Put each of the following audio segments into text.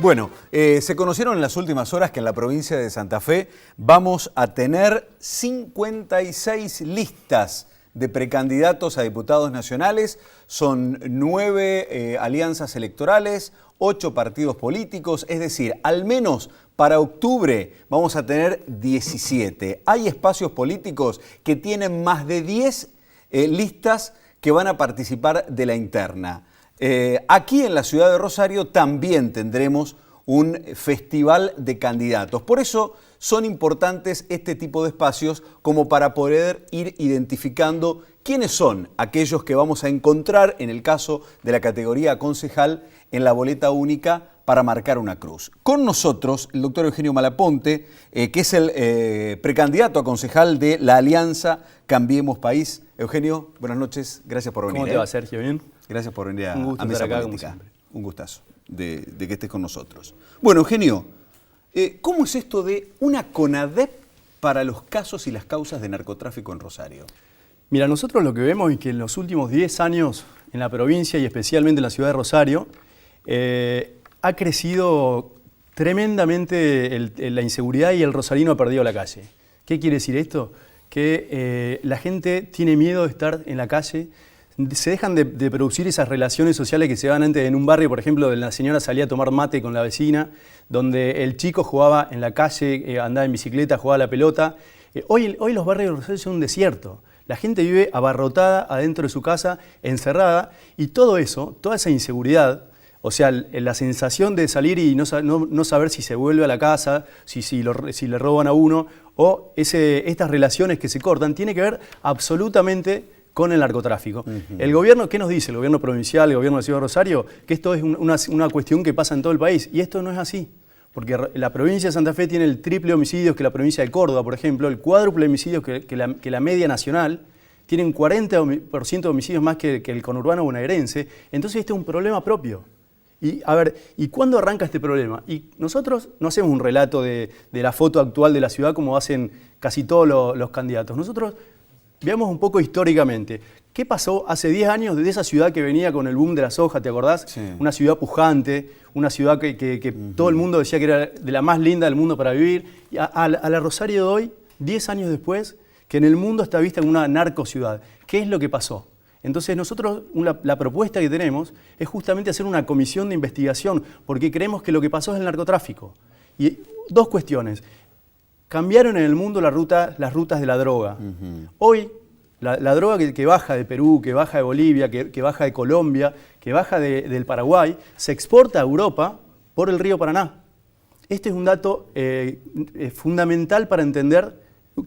Bueno, se conocieron en las últimas horas que en la provincia de Santa Fe vamos a tener 56 listas de precandidatos a diputados nacionales. Son 9 alianzas electorales, 8 partidos políticos, es decir, al menos para octubre vamos a tener 17. Hay espacios políticos que tienen más de 10 listas que van a participar de la interna. Aquí en la ciudad de Rosario también tendremos un festival de candidatos. Por eso son importantes este tipo de espacios como para poder ir identificando quiénes son aquellos que vamos a encontrar en el caso de la categoría concejal en la boleta única para marcar una cruz. Con nosotros el doctor Eugenio Malaponte, que es el precandidato a concejal de la Alianza Cambiemos País. Eugenio, buenas noches, gracias por venir. ¿Cómo te va, Sergio? ¿Bien? Gracias por venir a estar Mesa acá, Política. como siempre. Un gustazo de que estés con nosotros. Bueno, Eugenio, ¿cómo es esto de una CONADEP para los casos y las causas de narcotráfico en Rosario? Mira, nosotros lo que vemos es que en los últimos 10 años en la provincia y especialmente en la ciudad de Rosario ha crecido tremendamente la inseguridad y el rosarino ha perdido la calle. ¿Qué quiere decir esto? Que la gente tiene miedo de estar en la calle. Se dejan de producir esas relaciones sociales que se dan antes en un barrio, por ejemplo, donde la señora salía a tomar mate con la vecina, donde el chico jugaba en la calle, andaba en bicicleta, jugaba a la pelota. Hoy los barrios de Rosario son un desierto. La gente vive abarrotada adentro de su casa, encerrada, y todo eso, toda esa inseguridad, o sea, la sensación de salir y no saber si se vuelve a la casa, si le roban a uno, o estas relaciones que se cortan, tiene que ver absolutamente con el narcotráfico. El gobierno, ¿qué nos dice? El gobierno provincial, el gobierno de la ciudad de Rosario, que esto es una cuestión que pasa en todo el país, y esto no es así. Porque la provincia de Santa Fe tiene el triple de homicidios que la provincia de Córdoba, por ejemplo, el cuádruple de homicidios que la media nacional, tienen 40% de homicidios más que el conurbano bonaerense. Entonces este es un problema propio. Y a ver, ¿y cuándo arranca este problema? Y nosotros no hacemos un relato de la foto actual de la ciudad como hacen casi todos los candidatos. Nosotros veamos un poco históricamente. ¿Qué pasó hace 10 años de esa ciudad que venía con el boom de la soja, te acordás? Sí. Una ciudad pujante, una ciudad que todo el mundo decía que era de la más linda del mundo para vivir. Y a la Rosario de hoy, 10 años después, que en el mundo está vista como una narcociudad. ¿Qué es lo que pasó? Entonces nosotros, la propuesta que tenemos es justamente hacer una comisión de investigación, porque creemos que lo que pasó es el narcotráfico. Y dos cuestiones. Cambiaron en el mundo las rutas de la droga. Hoy, la droga que baja de Perú, que baja de Bolivia, que baja de Colombia, que baja del Paraguay, se exporta a Europa por el río Paraná. Este es un dato fundamental para entender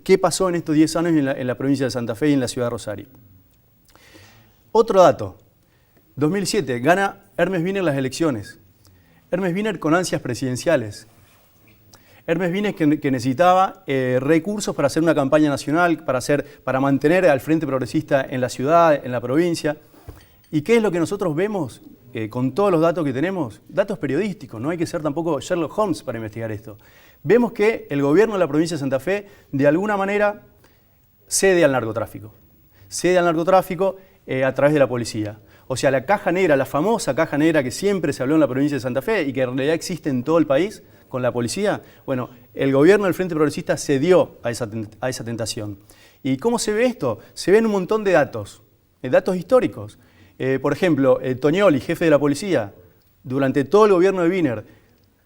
qué pasó en estos 10 años en la provincia de Santa Fe y en la ciudad de Rosario. Otro dato. 2007, gana Hermes Wiener las elecciones. Hermes Wiener con ansias presidenciales. Hermes Wiener que necesitaba recursos para hacer una campaña nacional, para mantener al Frente Progresista en la ciudad, en la provincia. ¿Y qué es lo que nosotros vemos con todos los datos que tenemos? Datos periodísticos, no hay que ser tampoco Sherlock Holmes para investigar esto. Vemos que el gobierno de la provincia de Santa Fe, de alguna manera, cede al narcotráfico. Cede al narcotráfico a través de la policía. O sea, la caja negra, la famosa caja negra que siempre se habló en la provincia de Santa Fe y que en realidad existe en todo el país con la policía, bueno, el gobierno del Frente Progresista cedió a esa tentación. ¿Y cómo se ve esto? Se ven un montón de datos históricos. Por ejemplo, Tognoli, jefe de la policía, durante todo el gobierno de Wiener,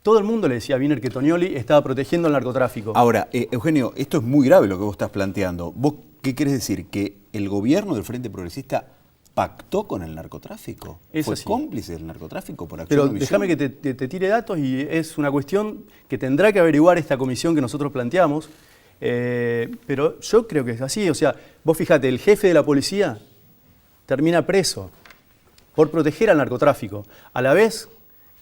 todo el mundo le decía a Wiener que Tognoli estaba protegiendo el narcotráfico. Ahora, Eugenio, esto es muy grave lo que vos estás planteando. ¿Vos qué querés decir? ¿Que el gobierno del Frente Progresista pactó con el narcotráfico? ¿Fue cómplice del narcotráfico por acción o omisión? Pero déjame que te tire datos y es una cuestión que tendrá que averiguar esta comisión que nosotros planteamos. Pero yo creo que es así. O sea, vos fíjate, el jefe de la policía termina preso por proteger al narcotráfico. A la vez,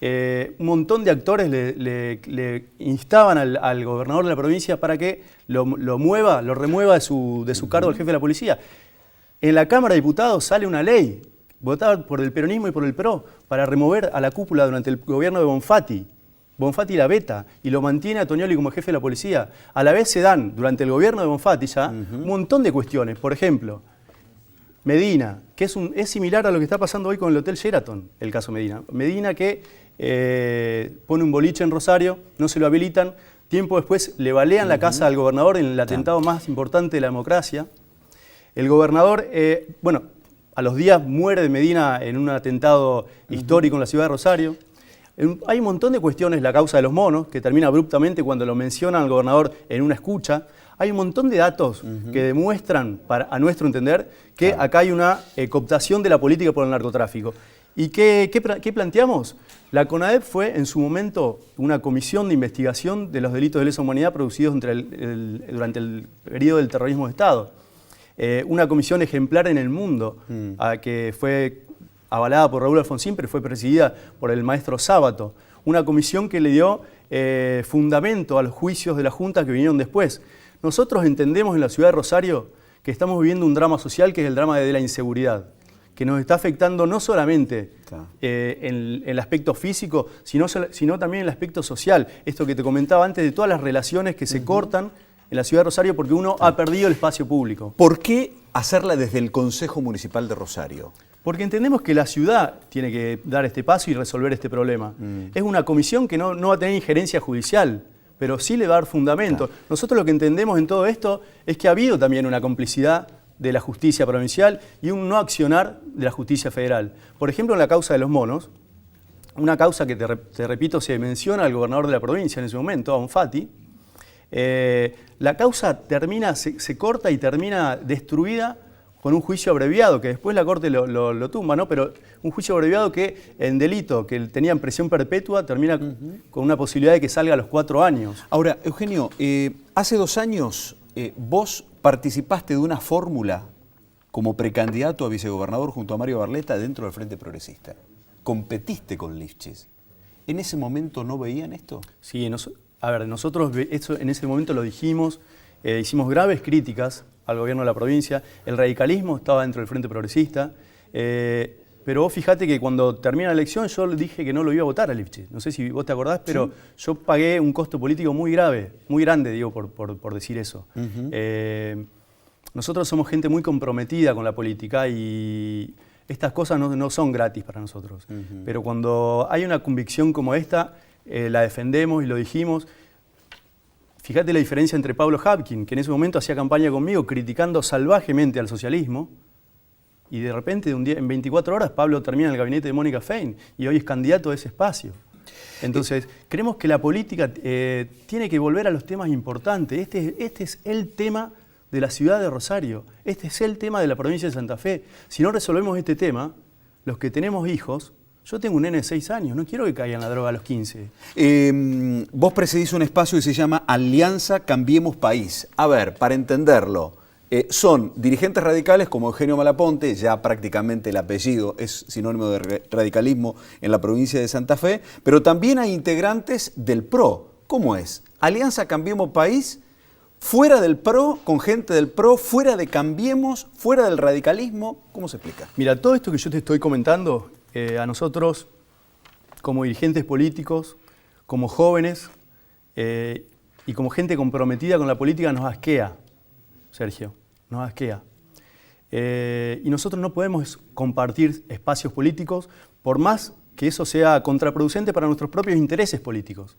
un montón de actores le instaban al gobernador de la provincia para que lo remueva de su cargo al jefe de la policía. En la Cámara de Diputados sale una ley, votada por el peronismo y por el PRO, para remover a la cúpula durante el gobierno de Bonfatti. Bonfatti la veta y lo mantiene a Tognoli como jefe de la policía. A la vez se dan, durante el gobierno de Bonfatti ya, un montón de cuestiones. Por ejemplo, Medina, que es similar a lo que está pasando hoy con el Hotel Sheraton, el caso Medina. Medina que pone un boliche en Rosario, no se lo habilitan, tiempo después le balean la casa al gobernador en el atentado más importante de la democracia. El gobernador, a los días muere de Medina en un atentado histórico en la ciudad de Rosario. Hay un montón de cuestiones, la causa de los monos, que termina abruptamente cuando lo mencionan al gobernador en una escucha. Hay un montón de datos que demuestran, a nuestro entender, que acá hay una cooptación de la política por el narcotráfico. ¿Y qué planteamos? La CONADEP fue en su momento una comisión de investigación de los delitos de lesa humanidad producidos durante el periodo del terrorismo de Estado. Una comisión ejemplar en el mundo, que fue avalada por Raúl Alfonsín, pero fue presidida por el maestro Sábato. Una comisión que le dio fundamento a los juicios de la Junta que vinieron después. Nosotros entendemos en la ciudad de Rosario que estamos viviendo un drama social que es el drama de la inseguridad, que nos está afectando no solamente en el aspecto físico, sino también en el aspecto social. Esto que te comentaba antes de todas las relaciones que se cortan en la ciudad de Rosario porque uno ha perdido el espacio público. ¿Por qué hacerla desde el Consejo Municipal de Rosario? Porque entendemos que la ciudad tiene que dar este paso y resolver este problema. Es una comisión que no va a tener injerencia judicial, pero sí le va a dar fundamento. Nosotros lo que entendemos en todo esto es que ha habido también una complicidad de la justicia provincial y un no accionar de la justicia federal. Por ejemplo, en la causa de los monos, una causa que, te repito, se menciona al gobernador de la provincia en ese momento, a Bonfatti, la causa se corta y termina destruida con un juicio abreviado, que después la Corte lo tumba, ¿no? Pero un juicio abreviado que en delito, que tenía en prisión perpetua, termina con una posibilidad de que salga a los 4 años. Ahora, Eugenio, hace 2 años vos participaste de una fórmula como precandidato a vicegobernador junto a Mario Barletta dentro del Frente Progresista. Competiste con Lifchis. ¿En ese momento no veían esto? Sí, nosotros en ese momento lo dijimos, hicimos graves críticas al gobierno de la provincia, el radicalismo estaba dentro del Frente Progresista, pero vos fijate que cuando termina la elección yo le dije que no lo iba a votar a Lifchis. No sé si vos te acordás, pero yo pagué un costo político muy grande, digo, por decir eso. Nosotros somos gente muy comprometida con la política y estas cosas no son gratis para nosotros. Pero cuando hay una convicción como esta, la defendemos y lo dijimos. Fíjate la diferencia entre Pablo Habkin, que en ese momento hacía campaña conmigo criticando salvajemente al socialismo, y de repente en 24 horas Pablo termina en el gabinete de Mónica Fein y hoy es candidato a ese espacio. Entonces, creemos que la política tiene que volver a los temas importantes. Este es el tema de la ciudad de Rosario, este es el tema de la provincia de Santa Fe. Si no resolvemos este tema, los que tenemos hijos, yo tengo un nene de 6 años, no quiero que caiga en la droga a los 15. Vos presidís un espacio que se llama Alianza Cambiemos País. A ver, para entenderlo, son dirigentes radicales como Eugenio Malaponte, ya prácticamente el apellido es sinónimo de radicalismo en la provincia de Santa Fe, pero también hay integrantes del PRO. ¿Cómo es? Alianza Cambiemos País, fuera del PRO, con gente del PRO, fuera de Cambiemos, fuera del radicalismo. ¿Cómo se explica? Mira, todo esto que yo te estoy comentando, a nosotros, como dirigentes políticos, como jóvenes y como gente comprometida con la política, nos asquea, Sergio, nos asquea. Y nosotros no podemos compartir espacios políticos por más que eso sea contraproducente para nuestros propios intereses políticos.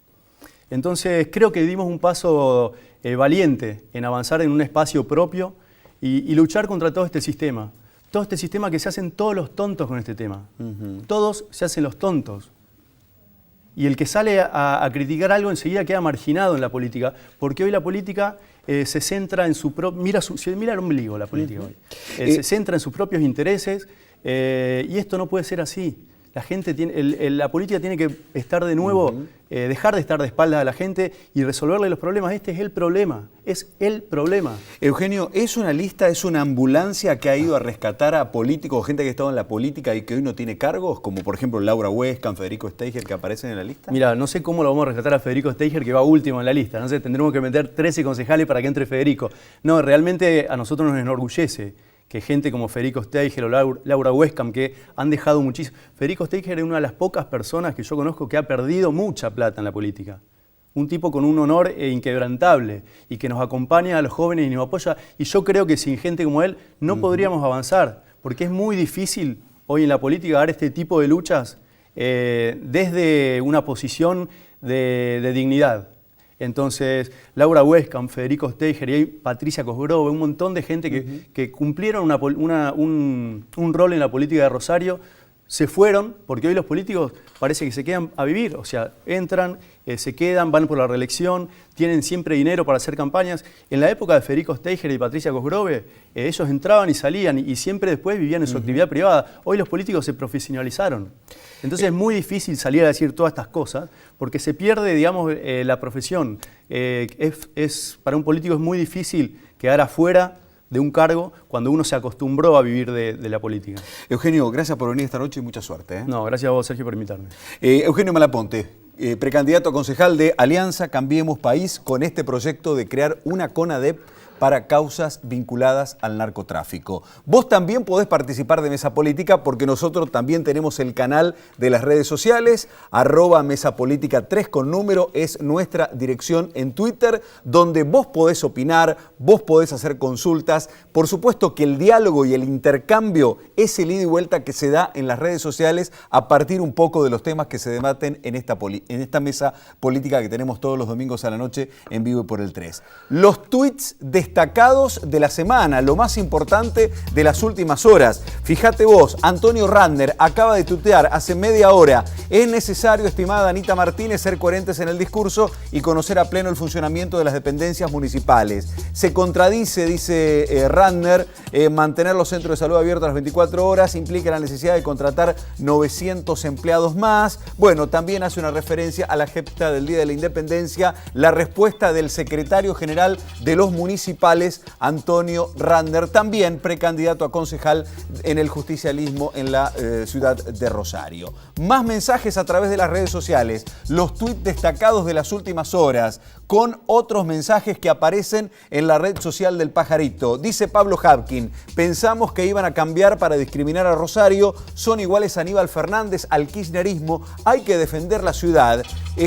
Entonces creo que dimos un paso valiente en avanzar en un espacio propio y luchar contra todo este sistema. Todo este sistema que se hacen todos los tontos con este tema. Todos se hacen los tontos. Y el que sale a criticar algo enseguida queda marginado en la política, porque hoy la política se centra en su propio... Mira el ombligo, la política hoy. Se centra en sus propios intereses y esto no puede ser así. La política tiene que estar de nuevo, dejar de estar de espaldas a la gente y resolverle los problemas. Este es el problema, es el problema. Eugenio, ¿es una lista, es una ambulancia que ha ido a rescatar a políticos, gente que ha estado en la política y que hoy no tiene cargos, como por ejemplo Laura Huescan, Federico Steiger, que aparecen en la lista? Mira, no sé cómo lo vamos a rescatar a Federico Steiger, que va último en la lista. No sé, tendremos que meter 13 concejales para que entre Federico. No, realmente a nosotros nos enorgullece que gente como Federico Steiger o Laura Huescan, que han dejado muchísimo... Federico Steiger es una de las pocas personas que yo conozco que ha perdido mucha plata en la política. Un tipo con un honor inquebrantable y que nos acompaña a los jóvenes y nos apoya. Y yo creo que sin gente como él no podríamos avanzar, porque es muy difícil hoy en la política dar este tipo de luchas desde una posición de dignidad. Entonces, Laura Westcamp, Federico Steiger y Patricia Cosgrove, un montón de gente que cumplieron un rol en la política de Rosario, se fueron, porque hoy los políticos parece que se quedan a vivir, o sea, entran, se quedan, van por la reelección, tienen siempre dinero para hacer campañas. En la época de Federico Steiger y Patricia Cosgrove, ellos entraban y salían y siempre después vivían en su actividad privada. Hoy los políticos se profesionalizaron. Entonces es muy difícil salir a decir todas estas cosas porque se pierde, digamos, la profesión. Para un político es muy difícil quedar afuera de un cargo cuando uno se acostumbró a vivir de la política. Eugenio, gracias por venir esta noche y mucha suerte. No, gracias a vos, Sergio, por invitarme. Eugenio Malaponte, precandidato a concejal de Alianza Cambiemos País, con este proyecto de crear una CONADEP para causas vinculadas al narcotráfico. Vos también podés participar de Mesa Política porque nosotros también tenemos el canal de las redes sociales, @mesapolítica3 con número, es nuestra dirección en Twitter, donde vos podés opinar, vos podés hacer consultas. Por supuesto que el diálogo y el intercambio es el ida y vuelta que se da en las redes sociales a partir un poco de los temas que se debaten en esta Mesa Política que tenemos todos los domingos a la noche en vivo y por el 3. Los tweets destacados de la semana, lo más importante de las últimas horas. Fíjate vos, Antonio Randner acaba de tuitear hace media hora: es necesario, estimada Anita Martínez, ser coherentes en el discurso y conocer a pleno el funcionamiento de las dependencias municipales. Se contradice, dice Randner, mantener los centros de salud abiertos a las 24 horas implica la necesidad de contratar 900 empleados más. Bueno, también hace una referencia a la gesta del Día de la Independencia, la respuesta del secretario general de los municipales, Antonio Randner, también precandidato a concejal en el justicialismo en la ciudad de Rosario. Más mensajes a través de las redes sociales, los tuits destacados de las últimas horas, con otros mensajes que aparecen en la red social del Pajarito. Dice Pablo Hapkin: pensamos que iban a cambiar para discriminar a Rosario, son iguales a Aníbal Fernández, al kirchnerismo, hay que defender la ciudad.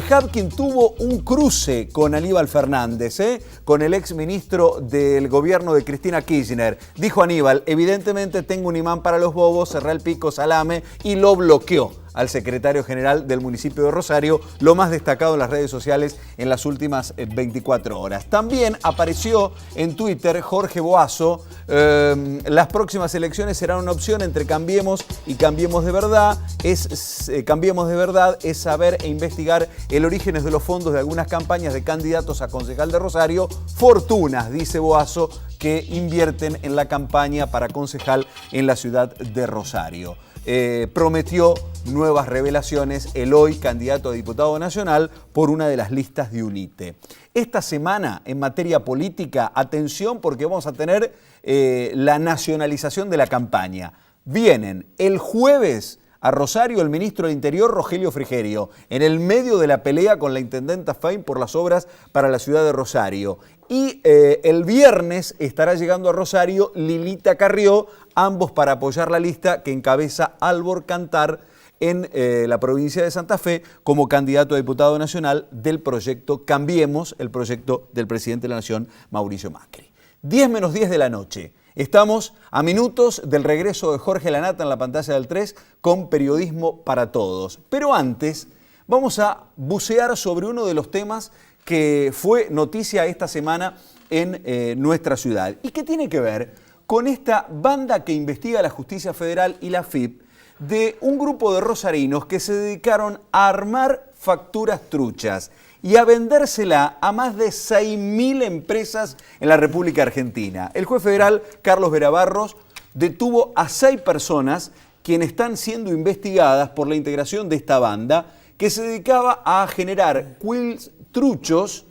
Hapkin tuvo un cruce con Aníbal Fernández, con el exministro del gobierno de Cristina Kirchner. Dijo Aníbal: evidentemente tengo un imán para los bobos, cerré el pico salame, y lo bloqueó al secretario general del municipio de Rosario, lo más destacado en las redes sociales en las últimas 24 horas. También apareció en Twitter Jorge Boazo: las próximas elecciones serán una opción entre Cambiemos y Cambiemos de Verdad. Cambiemos de Verdad es saber e investigar el origen de los fondos de algunas campañas de candidatos a concejal de Rosario, fortunas, dice Boazo, que invierten en la campaña para concejal en la ciudad de Rosario. Prometió nuevas revelaciones el hoy candidato a diputado nacional por una de las listas de UNITE. Esta semana, en materia política, atención porque vamos a tener la nacionalización de la campaña. Vienen el jueves a Rosario el ministro del Interior, Rogelio Frigerio, en el medio de la pelea con la intendenta Fein por las obras para la ciudad de Rosario. Y el viernes estará llegando a Rosario Lilita Carrió, ambos para apoyar la lista que encabeza Albor Cantar en la provincia de Santa Fe como candidato a diputado nacional del proyecto Cambiemos, el proyecto del presidente de la Nación, Mauricio Macri. 10 menos 10 de la noche. Estamos a minutos del regreso de Jorge Lanata en la pantalla del 3 con Periodismo para Todos. Pero antes vamos a bucear sobre uno de los temas que fue noticia esta semana en nuestra ciudad y que tiene que ver con esta banda que investiga la Justicia Federal y la FIP de un grupo de rosarinos que se dedicaron a armar facturas truchas y a vendérsela a más de 6.000 empresas en la República Argentina. El juez federal Carlos Verabarros detuvo a 6 personas quienes están siendo investigadas por la integración de esta banda que se dedicaba a generar quills truchos,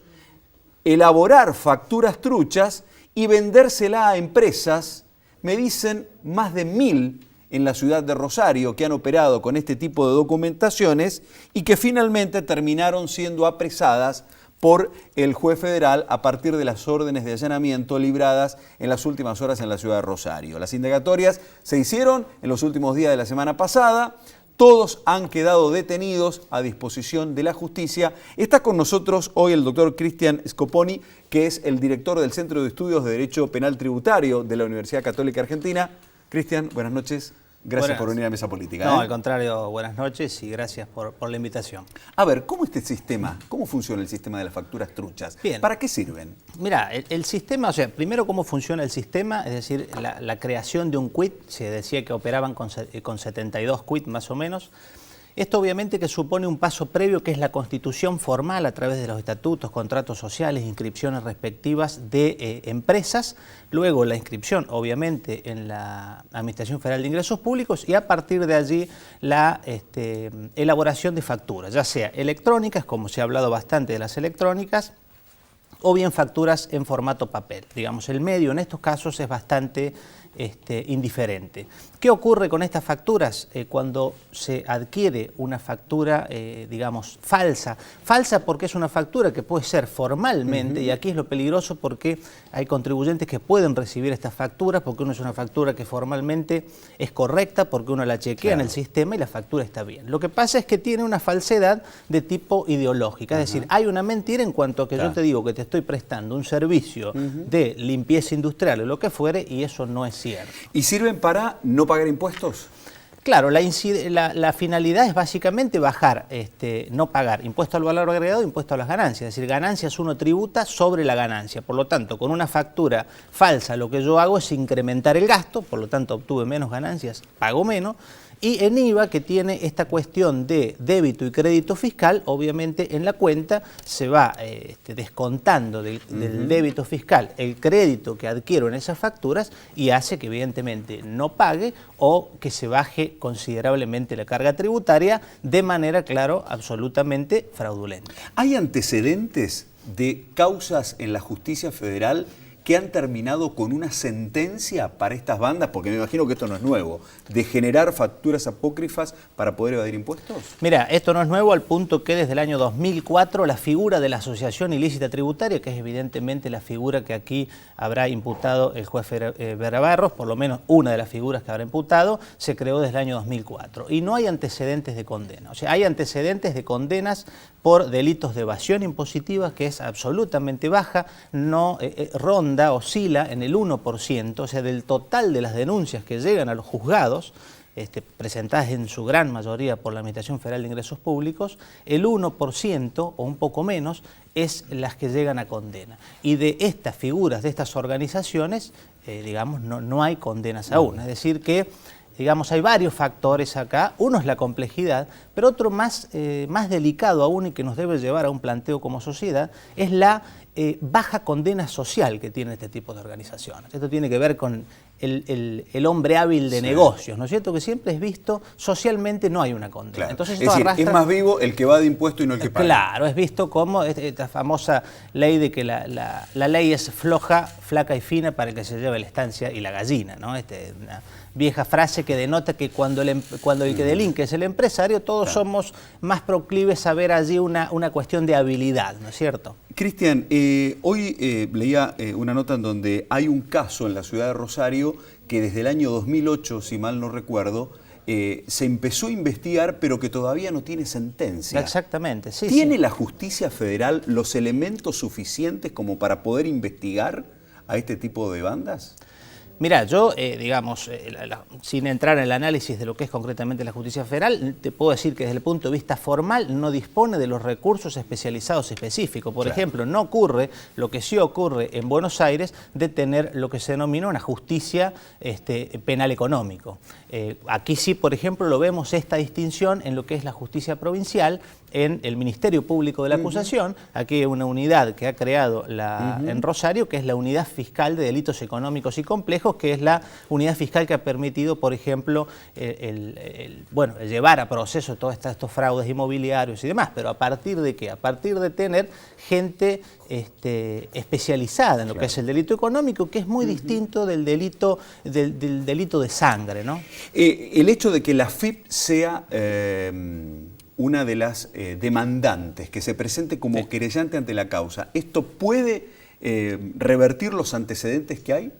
elaborar facturas truchas y vendérsela a empresas. Me dicen más de 1.000 en la ciudad de Rosario que han operado con este tipo de documentaciones y que finalmente terminaron siendo apresadas por el juez federal a partir de las órdenes de allanamiento libradas en las últimas horas en la ciudad de Rosario. Las indagatorias se hicieron en los últimos días de la semana pasada. Todos han quedado detenidos a disposición de la justicia. Está con nosotros hoy el doctor Cristian Scoponi, que es el director del Centro de Estudios de Derecho Penal Tributario de la Universidad Católica Argentina. Cristian, buenas noches. Gracias por venir a Mesa Política. No, al contrario, buenas noches y gracias por la invitación. A ver, ¿cómo este sistema, cómo funciona el sistema de las facturas truchas? Bien. ¿Para qué sirven? Mira, el sistema, o sea, primero cómo funciona el sistema, es decir, la creación de un quit, se decía que operaban con 72 quit más o menos. Esto obviamente que supone un paso previo que es la constitución formal a través de los estatutos, contratos sociales, inscripciones respectivas de empresas, luego la inscripción obviamente en la Administración Federal de Ingresos Públicos y a partir de allí la elaboración de facturas, ya sea electrónicas, como se ha hablado bastante de las electrónicas, o bien facturas en formato papel. Digamos, el medio en estos casos es bastante indiferente. ¿Qué ocurre con estas facturas? Cuando se adquiere una factura, digamos, falsa. Falsa porque es una factura que puede ser formalmente, y aquí es lo peligroso porque hay contribuyentes que pueden recibir estas facturas porque uno es una factura que formalmente es correcta, porque uno la chequea en el sistema y la factura está bien. Lo que pasa es que tiene una falsedad de tipo ideológica, es decir, hay una mentira en cuanto a que yo te digo que te estoy prestando un servicio de limpieza industrial o lo que fuere y eso no es cierto. ¿Y sirven para no pagar impuestos? Claro, la finalidad es básicamente bajar, no pagar impuesto al valor agregado, impuesto a las ganancias. Es decir, ganancias uno tributa sobre la ganancia. Por lo tanto, con una factura falsa lo que yo hago es incrementar el gasto, por lo tanto obtuve menos ganancias, pago menos. Y en IVA, que tiene esta cuestión de débito y crédito fiscal, obviamente en la cuenta se va descontando del débito fiscal el crédito que adquiero en esas facturas y hace que evidentemente no pague o que se baje considerablemente la carga tributaria de manera, claro, absolutamente fraudulenta. ¿Hay antecedentes de causas en la justicia federal que han terminado con una sentencia para estas bandas? Porque me imagino que esto no es nuevo, de generar facturas apócrifas para poder evadir impuestos. Mira, esto no es nuevo al punto que desde el año 2004 la figura de la asociación ilícita tributaria, que es evidentemente la figura que aquí habrá imputado el juez Vera Barros, por lo menos una de las figuras que habrá imputado, se creó desde el año 2004. Y no hay antecedentes de condena, o sea, hay antecedentes de condenas por delitos de evasión impositiva, que es absolutamente baja, no ronda, oscila en el 1%, o sea, del total de las denuncias que llegan a los juzgados, presentadas en su gran mayoría por la Administración Federal de Ingresos Públicos, el 1% o un poco menos es las que llegan a condena. Y de estas figuras, de estas organizaciones, digamos, no hay condenas aún. Es decir que, digamos, hay varios factores acá. Uno es la complejidad, pero otro más delicado aún y que nos debe llevar a un planteo como sociedad es la baja condena social que tiene este tipo de organizaciones. Esto tiene que ver con el hombre hábil de negocios, ¿no es cierto? Que siempre es visto, socialmente no hay una condena. Claro. Entonces, es decir, es más vivo el que va de impuesto y no el que paga. Claro, es visto como esta famosa ley de que la ley es floja, flaca y fina para el que se lleve la estancia y la gallina, ¿no? Una vieja frase que denota que cuando el que delinque es el empresario, todos somos más proclives a ver allí una cuestión de habilidad, ¿no es cierto? Cristian, hoy leía una nota en donde hay un caso en la ciudad de Rosario que desde el año 2008, si mal no recuerdo, se empezó a investigar, pero que todavía no tiene sentencia. Exactamente, sí. ¿Tiene la justicia federal los elementos suficientes como para poder investigar a este tipo de bandas? Mira, yo, digamos, sin entrar en el análisis de lo que es concretamente la justicia federal, te puedo decir que desde el punto de vista formal no dispone de los recursos especializados específicos. Por ejemplo, no ocurre lo que sí ocurre en Buenos Aires de tener lo que se denomina una justicia penal económico. Aquí sí, por ejemplo, lo vemos esta distinción en lo que es la justicia provincial, en el Ministerio Público de la Acusación. Aquí hay una unidad que ha creado en Rosario, que es la Unidad Fiscal de Delitos Económicos y Complejos, que es la unidad fiscal que ha permitido, por ejemplo, llevar a proceso todos estos fraudes inmobiliarios y demás. Pero ¿a partir de qué? A partir de tener gente especializada en lo que es el delito económico, que es muy distinto del delito de sangre, ¿no? El hecho de que la FIP sea una de las demandantes, que se presente como querellante ante la causa, ¿esto puede revertir los antecedentes que hay?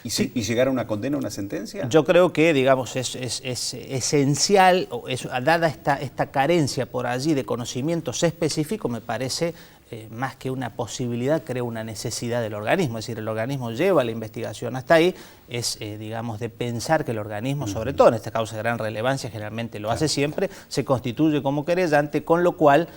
¿Y llegar a una condena, a una sentencia? Yo creo que, digamos, es esencial, dada esta carencia por allí de conocimientos específicos, me parece más que una posibilidad, crea una necesidad del organismo. Es decir, el organismo lleva la investigación hasta ahí, es, digamos, de pensar que el organismo, sobre todo en esta causa de gran relevancia, generalmente lo hace siempre, se constituye como querellante, con lo cual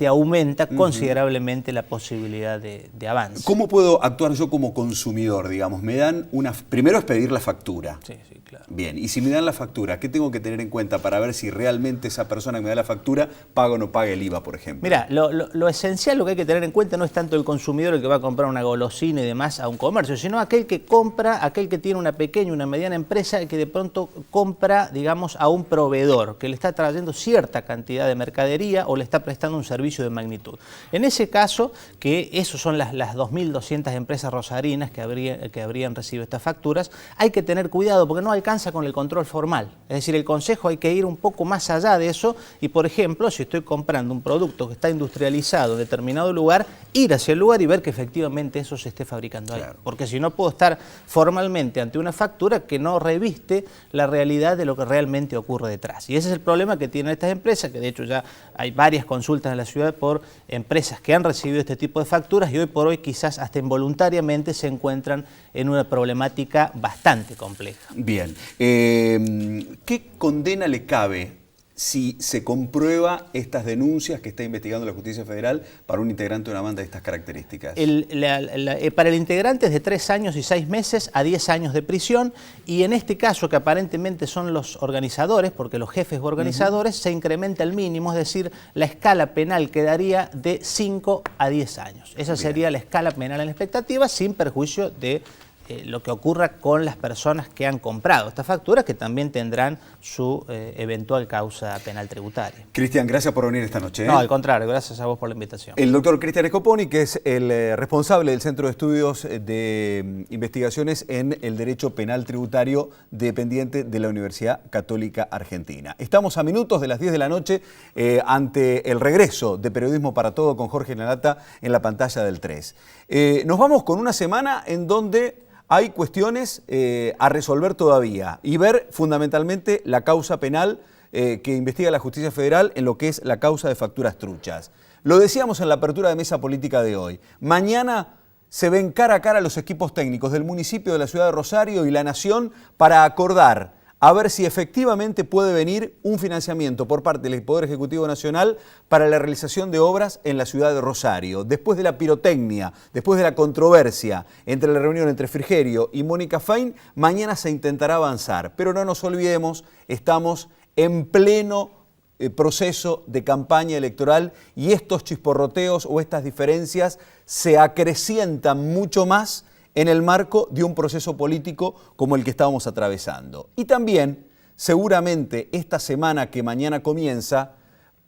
aumenta considerablemente la posibilidad de avance. ¿Cómo puedo actuar yo como consumidor, digamos? Me dan primero es pedir la factura. Sí, sí, claro. Bien, y si me dan la factura, ¿qué tengo que tener en cuenta para ver si realmente esa persona que me da la factura paga o no paga el IVA, por ejemplo? Mira, lo esencial, lo que hay que tener en cuenta no es tanto el consumidor el que va a comprar una golosina y demás a un comercio, sino aquel que compra, aquel que tiene una pequeña, una mediana empresa que de pronto compra, digamos, a un proveedor que le está trayendo cierta cantidad de mercadería o le está prestando un servicio de magnitud. En ese caso, que esos son las 2.200 empresas rosarinas que habrían recibido estas facturas, hay que tener cuidado porque no alcanza con el control formal. Es decir, el consejo hay que ir un poco más allá de eso y, por ejemplo, si estoy comprando un producto que está industrializado en determinado lugar, ir hacia el lugar y ver que efectivamente eso se esté fabricando ahí. Claro. Porque si no puedo estar formalmente ante una factura que no reviste la realidad de lo que realmente ocurre detrás. Y ese es el problema que tienen estas empresas, que de hecho ya hay varias consultas en la ciudad por empresas que han recibido este tipo de facturas y hoy por hoy quizás hasta involuntariamente se encuentran en una problemática bastante compleja. Bien, ¿qué condena le cabe si se comprueba estas denuncias que está investigando la Justicia Federal para un integrante de una banda de estas características? Para el integrante es de 3 años y 6 meses a 10 años de prisión y en este caso que aparentemente son los organizadores, porque los jefes organizadores, se incrementa el mínimo, es decir, la escala penal quedaría de 5 a 10 años. Esa sería la escala penal en la expectativa sin perjuicio de lo que ocurra con las personas que han comprado estas facturas, que también tendrán su eventual causa penal tributaria. Cristian, gracias por venir esta noche. No, al contrario, gracias a vos por la invitación. El doctor Cristian Scoponi, que es el responsable del Centro de Estudios de Investigaciones en el Derecho Penal Tributario, dependiente de la Universidad Católica Argentina. Estamos a minutos de las 10 de la noche ante el regreso de Periodismo para Todo con Jorge Lanata en la pantalla del 3. Nos vamos con una semana en donde hay cuestiones a resolver todavía y ver fundamentalmente la causa penal que investiga la Justicia Federal en lo que es la causa de facturas truchas. Lo decíamos en la apertura de mesa política de hoy. Mañana se ven cara a cara los equipos técnicos del municipio de la ciudad de Rosario y la Nación para acordar a ver si efectivamente puede venir un financiamiento por parte del Poder Ejecutivo Nacional para la realización de obras en la ciudad de Rosario. Después de la pirotecnia, después de la controversia entre la reunión entre Frigerio y Mónica Fein, mañana se intentará avanzar. Pero no nos olvidemos, estamos en pleno proceso de campaña electoral y estos chisporroteos o estas diferencias se acrecientan mucho más en el marco de un proceso político como el que estábamos atravesando. Y también, seguramente, esta semana que mañana comienza,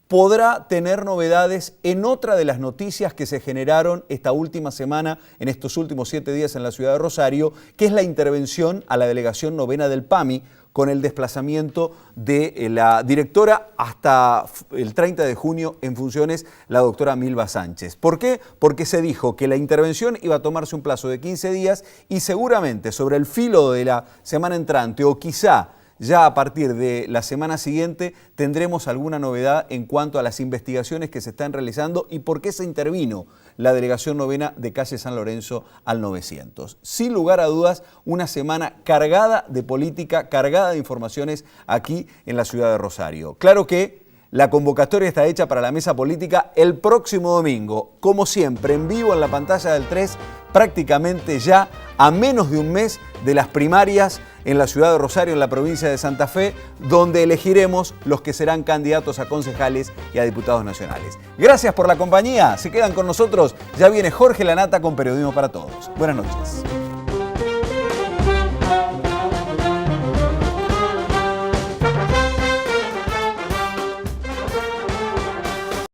podrá tener novedades en otra de las noticias que se generaron esta última semana, en estos últimos 7 días en la ciudad de Rosario, que es la intervención a la delegación novena del PAMI, con el desplazamiento de la directora hasta el 30 de junio en funciones, la doctora Milva Sánchez. ¿Por qué? Porque se dijo que la intervención iba a tomarse un plazo de 15 días y seguramente sobre el filo de la semana entrante o quizá ya a partir de la semana siguiente tendremos alguna novedad en cuanto a las investigaciones que se están realizando y por qué se intervino la delegación novena de calle San Lorenzo al 900. Sin lugar a dudas, una semana cargada de política, cargada de informaciones aquí en la ciudad de Rosario. Claro que la convocatoria está hecha para la mesa política el próximo domingo, como siempre, en vivo en la pantalla del 3, prácticamente ya a menos de un mes de las primarias en la ciudad de Rosario, en la provincia de Santa Fe, donde elegiremos los que serán candidatos a concejales y a diputados nacionales. Gracias por la compañía, se quedan con nosotros, ya viene Jorge Lanata con Periodismo para Todos. Buenas noches.